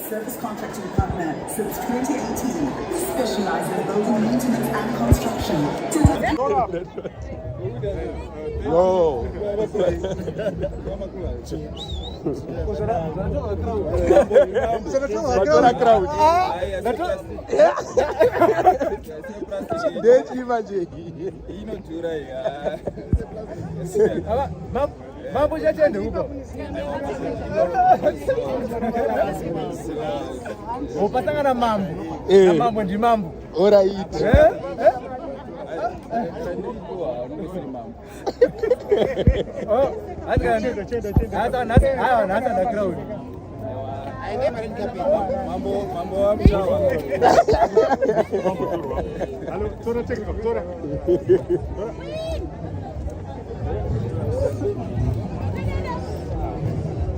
Service contracting partner since 2018, specializing in building maintenance and construction. Yo. Mambo yachende huko. Upatanga na mambo. Na mambo ndi mambo. Alright. Oh, hata na crowd. Mambo mchawa. Halo, tora check up, tora.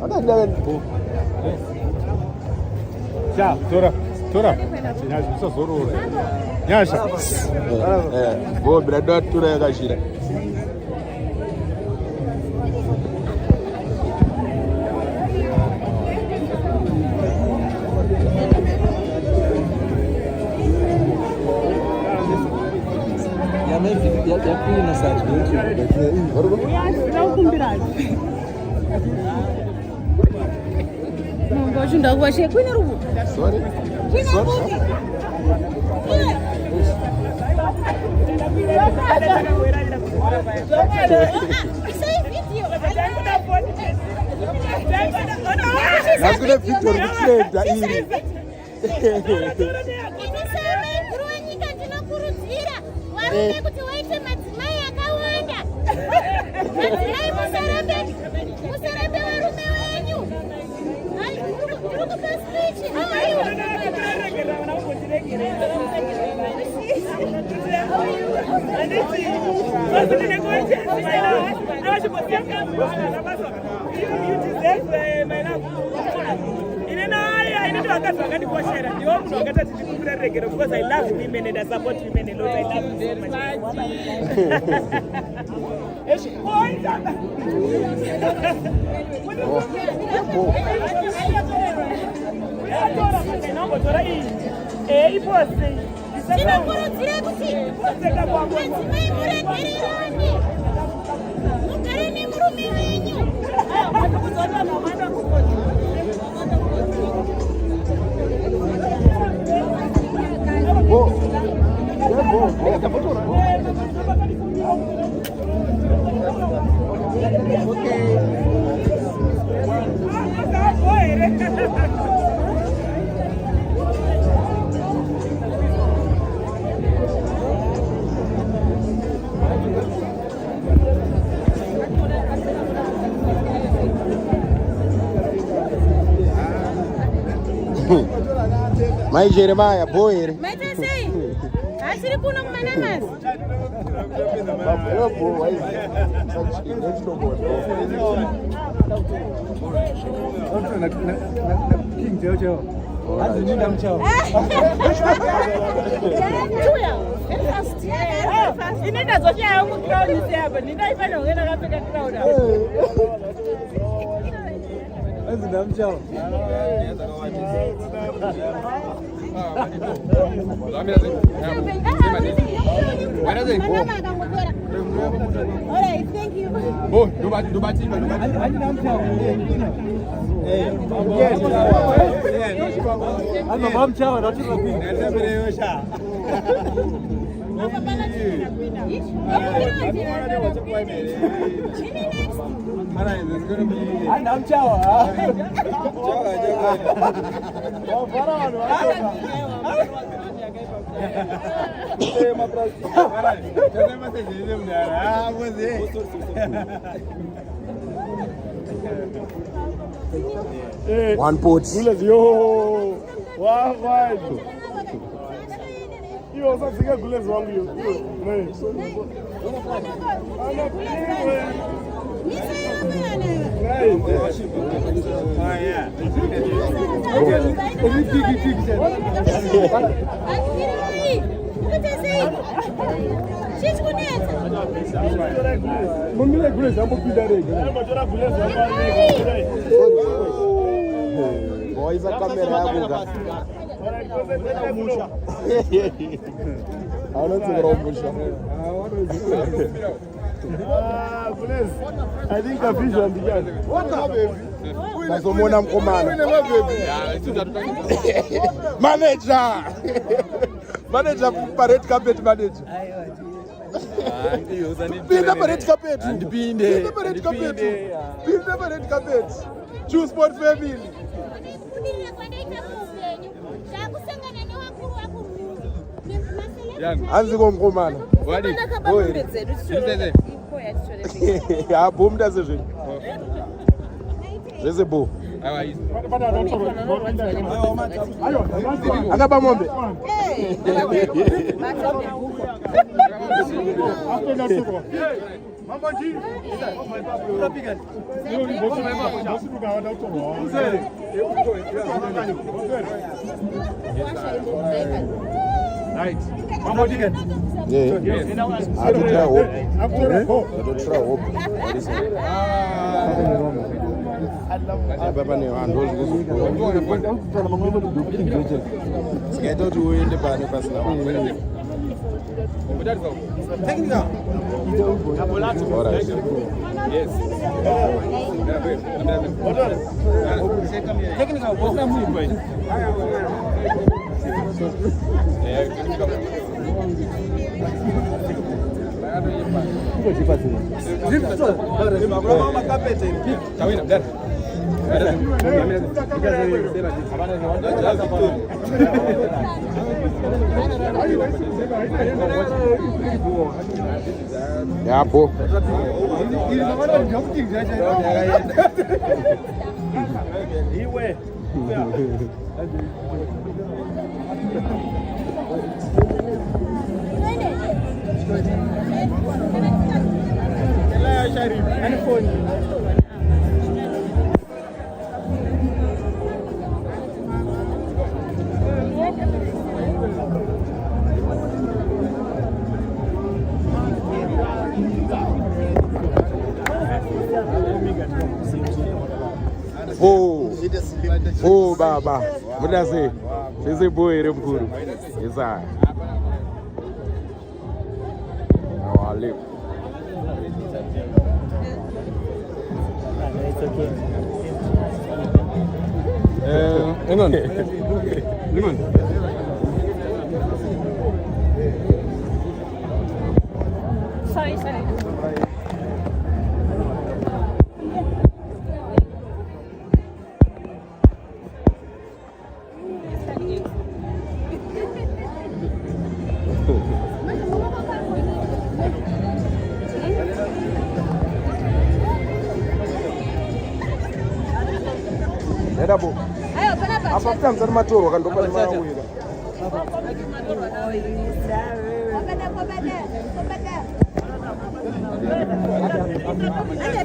Ada lawan. Ya, tora. Nyasha sasa Nyasha. Bo brada tura yakashira. Yapili na search Ngoja ndagwashe kwina rubu. Sorry. Nakuna video kuchenda iri. Warume kuti waite madzimai akawanda. Madzimai musarabe varume venyu. Ndikupa speech. Because I love women and I support women a lot. I love you so Mai Jeremiah boy. Mete sei. Asiri kuno mananas. King Jojo. Azininda mchao. Inenda zote yangu crowd hapa. Ninaifanya ungena kapeka crowd hapa. Azininda mchao. Mama akangopera. Alright, thank you. Oh, ndobatimba. One pot. Yo. Wow. Yo, sasa Gulez wangu yo. Boys a kamera yabuga. I think a vision began. What happened? Bazomona mkomana. Manager. Manager red carpet manager. Pinda red carpet. Pinda red carpet. Pinda red carpet. Choose sport family. Anzi komkomana. Wadi. Ya bomda zezwe. Zezebo. Anaba mombe. Mambo ji. Unapiga. Right. Mambo jigen. Yeah. I don't try hope. I don't try hope. Baba ni handle Sikaito tu uende bana basi na wewe. Technical. Alright. Yes. Technical. What's that move, boy? Ya po. Oh baba. Mudase. Sisi boy remkuru. Isa. Awali. Hang on. Lemon. Sorry. Edabo. Ayo, kenapa? Apa pia mzani matoro kandoka ni mara uwira. Ada